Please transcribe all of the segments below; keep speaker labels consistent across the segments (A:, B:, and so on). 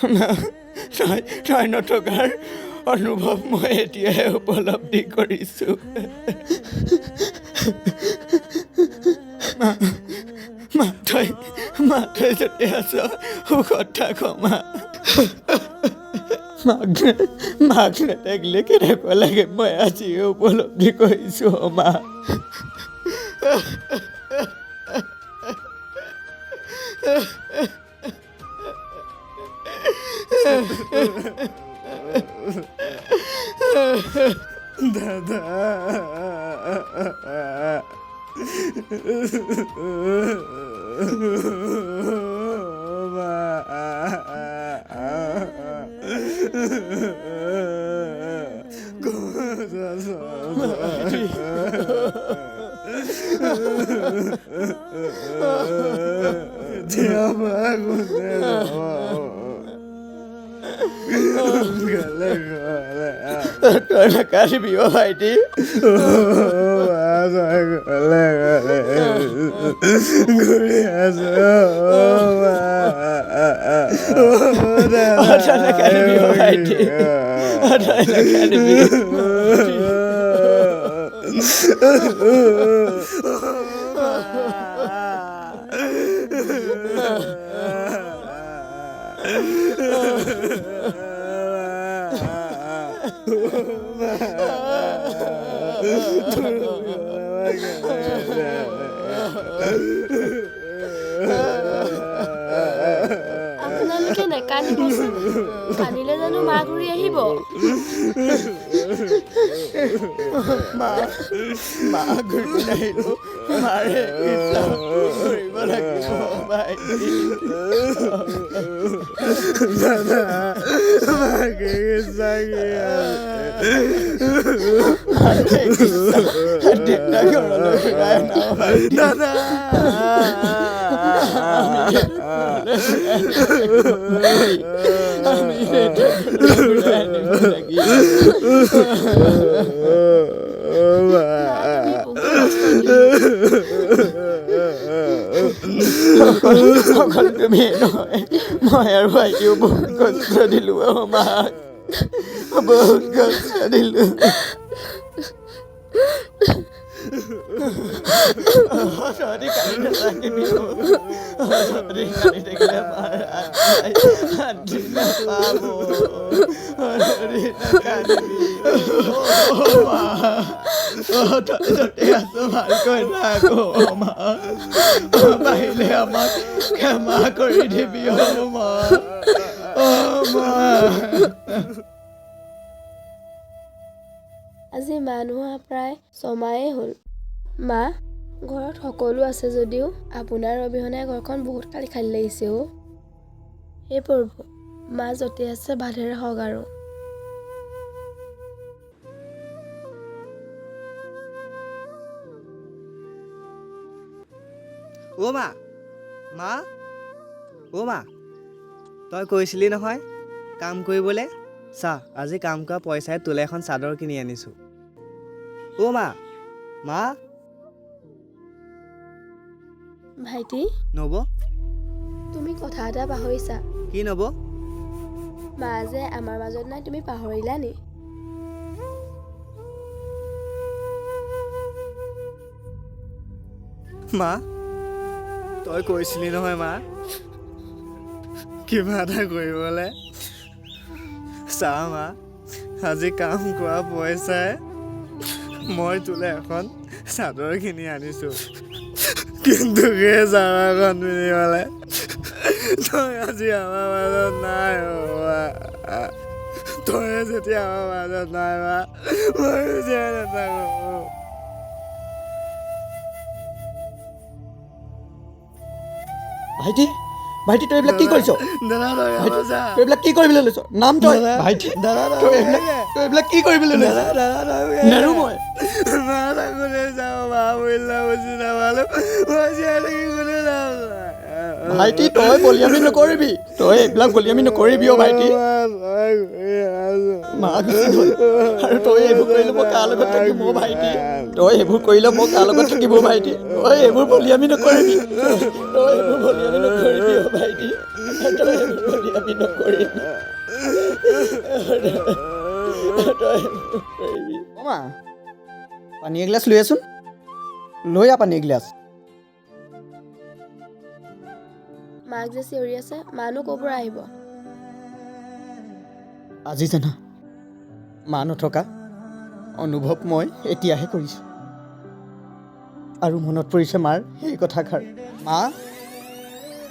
A: তই নথকাৰ অনুভৱ মই এতিয়াহে উপলব্ধি কৰিছোঁ। তই যদি আছ সুখত থাক মা। মাক নেথাকিলে কেনেকুৱা লাগে মই আজি উপলব্ধি কৰিছোঁ মা।
B: দাদা
A: তই নাকান্দিবি অ' ভাইটি।
B: ঘূৰি আছো
A: তই নাকান্দিবি অ' ভাইটি। তই নাকান্দিবি।
C: আপোনালোকে নেকান্দিবচোন, কান্দিলে জানো মা ঘূৰি আহিব?
A: মা ঘূৰি নাহিলো মাৰে ঘূৰিব লাগিব ভাইটি।
B: দাদা মাকে চাগে দাদা
A: অকল তুমিয়ে নহয়, মই আৰু ভাইটিও বহুত কষ্ট দিলোঁ মাক, বহুত কষ্ট দিলোঁ। তহঁতি কান্দি নাথাকিবি, তহঁতি কান্দি থাকিলে মাৰ শান্তি নাপাব। তহঁতি নাকান্দিবি। তই যদি আছ ভালকৈ থাক মা। পাৰিলে আমাক ক্ষমা কৰি দিবি মা।
C: আজি মা নোহোৱা প্ৰায় ছমাহেই হ'ল। মা, ঘৰত সকলো আছে যদিও আপোনাৰ অবিহনে ঘৰখন বহুত খালী খালী লাগিছে অ'। হে প্ৰভু, মা য'তে আছে ভালে ৰাখক আৰু।
D: অ' মা, মা, অ' মা, তই কৈছিলি নহয় কাম কৰিবলৈ? চা, আজি কাম কৰা পইচাই তোলে এখন চাদৰ কিনি আনিছোঁ। অ' মা, মা।
C: ভাইটি,
D: নব,
C: তুমি কথা এটা পাহৰিছা।
D: কি নব?
C: মা যে আমাৰ মাজত নাই, তুমি পাহৰিলা নি?
B: মা, তই কৈছিলি নহয় মা কিবা এটা কৰিবলৈ। চা মা, আজি কাম কৰা পইচাই মই তোলে এখন চাদৰ কিনি আনিছোঁ, কিন্তু সেই চাদৰখন পিন্ধিবলৈ তই আজি আমাৰ মাজত নাই। তই যেতিয়া আমাৰ মাজত নাই মা, মই জীয়াই নাথাকোঁ।
A: ভাইটি, ভাইটি তই এইবিলাক কি কৰিছ?
B: দাদা
A: তই এইবিলাক কি কৰিবলৈ লৈছ? নাম তই ভাইটি, তই এইবিলাক কি কৰিবলৈ লৈছ? নেৰো মই। ভাইটি তই বলিয়ামি নকৰিবি, তই এইবিলাক বলিয়ামি নকৰিবি অ' ভাইটি। মা গুচি গ'ল আৰু তই এইবোৰ কৰিলে মই কাৰ লগত থাকিম অ' ভাইটি? তই এইবোৰ কৰিলে মই কাৰ লগত থাকিব ভাইটি? তই এইবোৰ বলিয়ামি নকৰিবি, তই এইবোৰ বলিয়ামি নকৰিবি ভাইটি তই উলিয়াবি নকৰিবি অ' মা পানী এগিলাচ লৈ আছোন লৈ আহ পানী এগিলাচ
C: মাক যে চিঞৰি আছে মানো ক'ৰ পৰা আহিব
A: আজি জানা মা নথকা অনুভৱ মই এতিয়াহে কৰিছোঁ আৰু মনত পৰিছে মাৰ সেই কথাষাৰ মা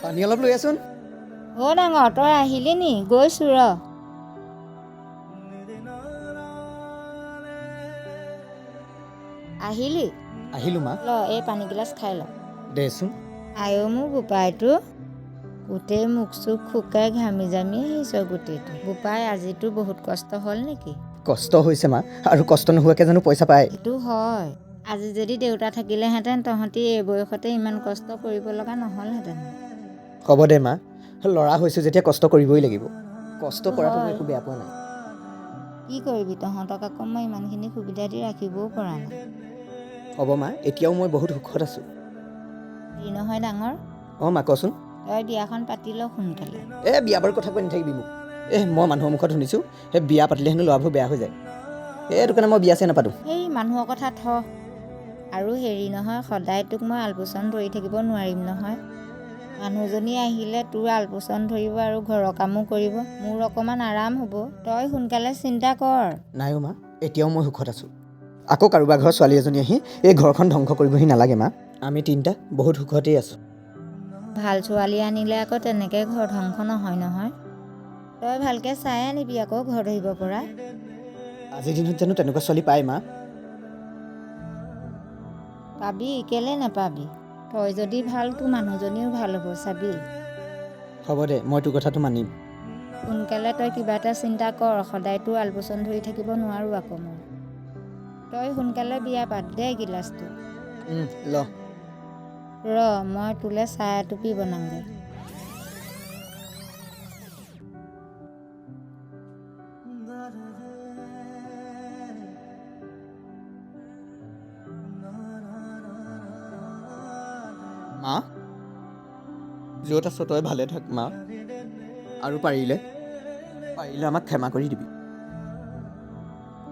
A: পানী অলপ লৈ আছোন
E: অ' ডাঙৰ তই আহিলি নি গৈছোঁ ৰ আহিলি
A: আহিলোঁ মা
E: ল এই পানীগিলাচ খাই ল
A: দেচোন
E: আয়ো মোৰ বোপাইটো গোটেই মুখ চুখ শুকাই ঘামি জামি আহিছ গোটেইটো বোপাই আজিতো বহুত কষ্ট হ'ল নেকি
A: কষ্ট হৈছে মা আৰু কষ্ট নোহোৱাকৈ জানো পইচা পায়
E: সেইটো হয় আজি যদি দেউতা থাকিলেহেঁতেন তহঁতি এই বয়সতে ইমান কষ্ট কৰিব লগা নহ'লহেঁতেন
A: হ'ব দে মা ল'ৰা হৈছোঁ যেতিয়া কষ্ট কৰিবই লাগিব কষ্ট কৰাটো মই একো বেয়া পোৱা নাই
E: কি কৰিবি তহঁতক আকৌ মই ইমানখিনি সুবিধা দি ৰাখিবও পৰা নাই
A: হ'ব মা এতিয়াও মই বহুত সুখত আছোঁ
E: হেৰি নহয় ডাঙৰ
A: অঁ মা কচোন
E: তই বিয়াখন পাতি ল সোনকালে
A: বিয়া বাৰু কথা কৈ নাথাকিবি মোক মই মানুহৰ মুখত শুনিছোঁ সেই বিয়া পাতিলে হেনো ল'ৰাবোৰ বেয়া হৈ যায় সেইটো কাৰণে মই বিয়া চিয়া নাপাতোঁ
E: সেই মানুহৰ কথা থ আৰু হেৰি নহয় সদায় তোক মই আলপৈচান ধৰি থাকিব নোৱাৰিম নহয় মানুহজনী আহিলে তোৰ আলপৈচান ধৰিব আৰু ঘৰৰ কামো কৰিব মোৰ অকণমান আৰাম হ'ব তই সোনকালে চিন্তা কৰ
A: নাই অ' মা এতিয়াও মই সুখত আছোঁ আকৌ কাৰোবাৰ ঘৰৰ ছোৱালী এজনী আহি এই ঘৰখন ধ্বংস কৰিবহি নালাগে মা আমি তিনিটা বহুত সুখতেই আছোঁ
E: ভাল ছোৱালী আনিলে আকৌ তেনেকৈ ঘৰ ধ্বংস নহয় নহয় তই ভালকৈ চাই আনিবি আকৌ ঘৰ ধৰিব পৰা
A: আজিৰ দিনত জানো তেনেকুৱা ছোৱালী পায় মা
E: পাবি কেলৈ নাপাবি তই যদি ভাল তোৰ মানুহজনীও ভাল হ'ব চাবি
A: হ'ব দে মই তোৰ কথাটো মানিম
E: সোনকালে তই কিবা এটা চিন্তা কৰ সদায় তোৰ আলপৈচান ধৰি থাকিব নোৱাৰোঁ আকৌ মই তই সোনকালে বিয়া পাত দে গিলাচটো
A: ল
E: ৰ মই তোলৈ চাহ এটুপি বনাওঁগৈ
A: মা য'ত আছ তই ভালে থাক মা আৰু পাৰিলে আমাক ক্ষমা কৰি দিবি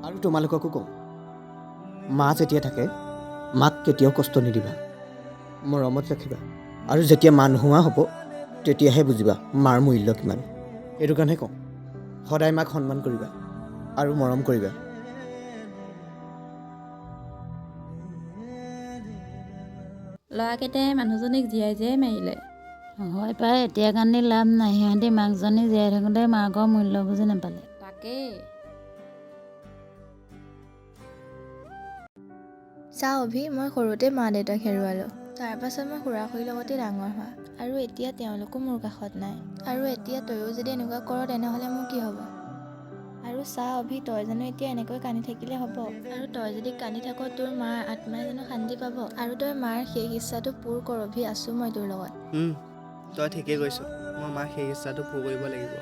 A: আৰু তোমালোককো কওঁ মা যেতিয়া থাকে মাক কেতিয়াও কষ্ট নিদিবা মৰমত ৰাখিবা আৰু যেতিয়া মা নোহোৱা হ'ব তেতিয়াহে বুজিবা মাৰ মূল্য কিমান সেইটো কাৰণে কওঁ সদায় মাক সন্মান কৰিবা আৰু মৰম কৰিবা
F: ল'ৰাকেইটাই মানুহজনীক জীয়াই জীয়াই মাৰিলে
E: হয় পাই এতিয়া কান্দি লাভ নাই সিহঁতি মাকজনী জীয়াই থাকোঁতে মাকৰ মূল্য বুজি নাপালে
F: তাকেই
C: চা অভি মই সৰুতে মা দেউতাক হেৰুৱালোঁ তাৰপাছত মই খুৰা খুৰীৰ লগতে ডাঙৰ হোৱা আৰু এতিয়া তেওঁলোকো মোৰ কাষত নাই আৰু এতিয়া তয়ো যদি এনেকুৱা কৰ তেনেহ'লে মোৰ কি হ'ব আৰু চা অভি তই জানো এতিয়া এনেকৈ কান্দি থাকিলে হ'ব আৰু তই যদি কান্দি থাক তোৰ মাৰ আত্মাই জানো শান্তি পাব আৰু তই মাৰ সেই ইচ্ছাটো পূৰ কৰ অভি আছোঁ মই তোৰ লগত
D: তই ঠিকেই কৈছ মই মাৰ সেই ইচ্ছাটো পূৰ কৰিব লাগিব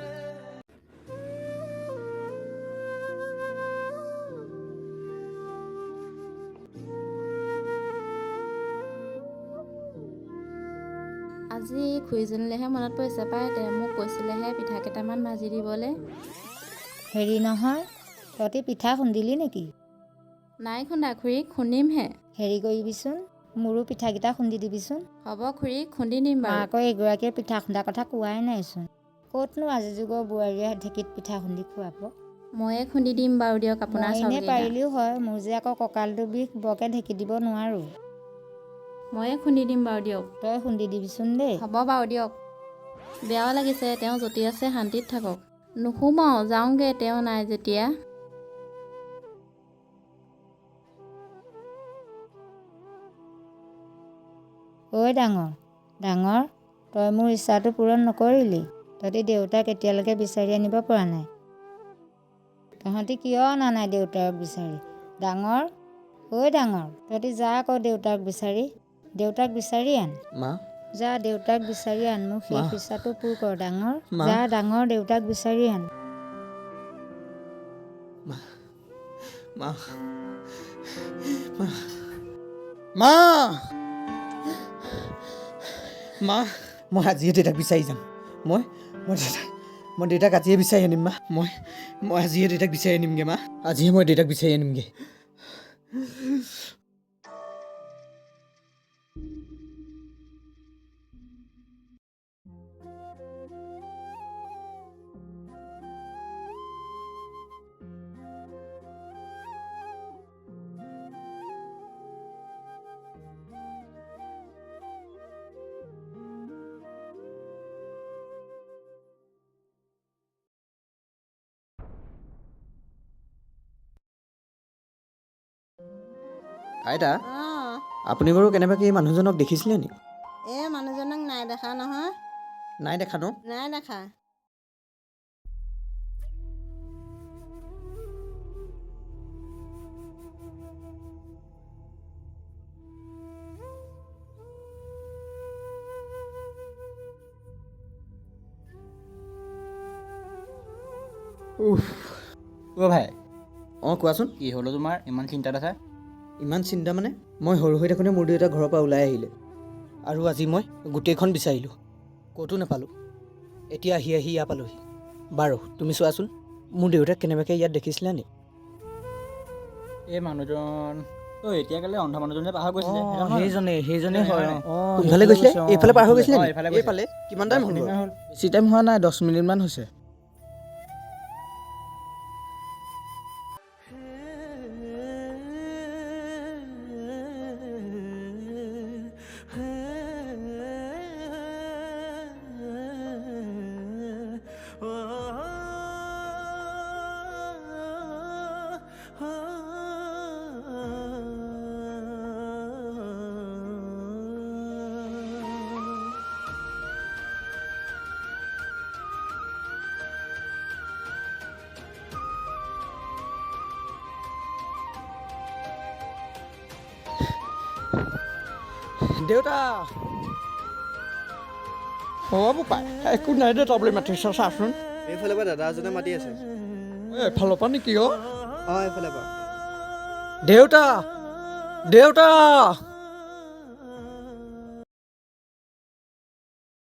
F: আজি খুৰীজনীলেহে মনত পৰিছে পাই তেওঁ মোক কৈছিলেহে পিঠা কেইটামান ভাজি দিবলৈ
E: হেৰি নহয় তহঁতি পিঠা খুন্দিলি নেকি
F: নাই খুন্দা খুৰী খুন্দিমহে
E: হেৰি কৰিবিচোন মোৰো পিঠাকেইটা খুন্দি দিবিচোন
F: হ'ব খুৰী খুন্দি দিম বাৰু
E: মাকৈ এগৰাকীয়ে পিঠা খুন্দা কথা কোৱাই নাইচোন ক'তনো আজি যুগৰ বোৱাৰীয়ে ঢেঁকীত পিঠা খুন্দি খুৱাব
F: ময়ে খুন্দি দিম বাৰু দিয়ক আপোনাৰ
E: মই এনেই
F: চাউলকেইটা
E: পাৰিলেও হয় মোৰ যে আকৌ কঁকালটো বিষ বৰকৈ ঢেঁকী দিব নোৱাৰোঁ
F: ময়ে খুন্দি দিম বাৰু দিয়ক
E: তই খুন্দি দিবিচোন দেই
F: হ'ব বাৰু দিয়ক বেয়াও লাগিছে তেওঁ য'তে আছে শান্তিত থাকক নুসুমাওঁ যাওঁগৈ তেওঁ নাই যেতিয়া
E: ঐ ডাঙৰ তই মোৰ ইচ্ছাটো পূৰণ নকৰিলি তহঁতি দেউতাক এতিয়ালৈকে বিচাৰি আনিব পৰা নাই তহঁতি কিয় অনা নাই দেউতাক বিচাৰি ডাঙৰ তহঁতি যা আকৌ দেউতাক বিচাৰি আন
A: মা
E: যা দেউতাক বিচাৰি আন মোক সেই ইচ্ছাটো পূৰ কৰ ডাঙৰ
A: মা।
E: যা ডাঙৰ দেউতাক বিচাৰি আন
A: মা মা মা মা মই আজিয়ে দেউতাক বিচাৰি যাম। মই দেউতাক আজিয়ে বিচাৰি আনিম মা। মই আজিয়ে দেউতাক বিচাৰি আনিমগৈ মা। আজিয়ে মই দেউতাক বিচাৰি আনিমগৈ। আইতা,
G: অঁ
A: আপুনি বাৰু কেনেবাকৈ এই মানুহজনক দেখিছিলে নি?
G: এই মানুহজনক নাই দেখা নহয়।
A: নাই দেখা ন?
G: নাই দেখা।
H: অ' ভাই,
A: অঁ কোৱাচোন।
H: কি হ'লো তোমাৰ ইমান চিন্তাত আছা?
A: ইমান চিন্তা মানে? মই সৰু হৈ থাকোঁতে মোৰ দেউতা ঘৰৰ পৰা ওলাই আহিলে, আৰু আজি মই গোটেইখন বিচাৰিলোঁ, ক'তো নাপালোঁ। এতিয়া আহি ইয়াৰ পালোহি। বাৰু তুমি চোৱাচোন, মোৰ দেউতাক কেনেবাকৈ ইয়াত দেখিছিলা নি?
H: এই মানুহজন এতিয়া কালি অন্ধ মানুহজন যে পাৰ হৈ গৈছিলে
A: সেইজনেই হয়।
H: অঁ,
A: কোনফালে গৈছিলে? এইফালে পাৰ হৈ গৈছিলে
H: অঁ,
A: নি?
H: এইফালে গৈছে।
A: এইফালে কিমান টাইম হ'ল?
B: বেছি টাইম হোৱা নাই, 10 মিনিটমান হৈছে।
A: দেউতা হ'ব পায়, একো নাই দে, তবলৈ মাতিছ চাচোন।
D: এইফালৰ পৰা দাদা এজনে মাতি আছে।
A: এফালৰ পৰা নেকি?
D: অঁ এইফালৰ পৰা।
A: দেউতা!